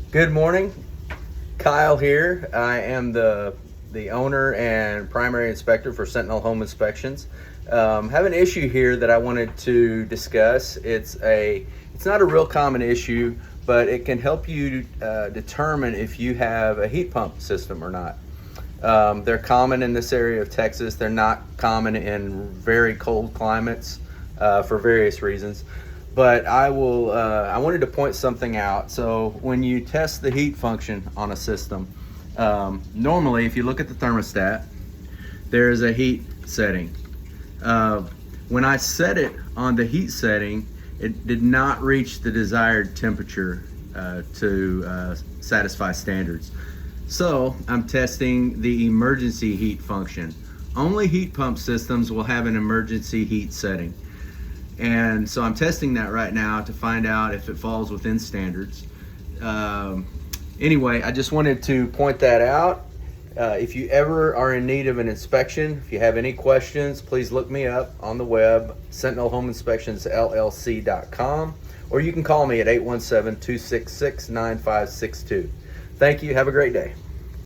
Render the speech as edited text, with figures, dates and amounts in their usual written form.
Good morning, Kyle here. I am the owner and primary inspector for Sentinel Home Inspections. Have an issue here that I wanted to discuss. It's not a real common issue, but it can help you determine if you have a heat pump system or not. They're common in this area of Texas. They're not common in very cold climates for various reasons. But I wanted to point something out. So when you test the heat function on a system, normally if you look at the thermostat, there is a heat setting. When I set it on the heat setting, it did not reach the desired temperature to satisfy standards. So I'm testing the emergency heat function. Only heat pump systems will have an emergency heat setting. And so I'm testing that right now to find out if it falls within standards. Anyway, I just wanted to point that out. If you ever are in need of an inspection, if you have any questions, please look me up on the web, sentinelhomeinspectionsllc.com, or you can call me at 817-266-9562. Thank you. Have a great day.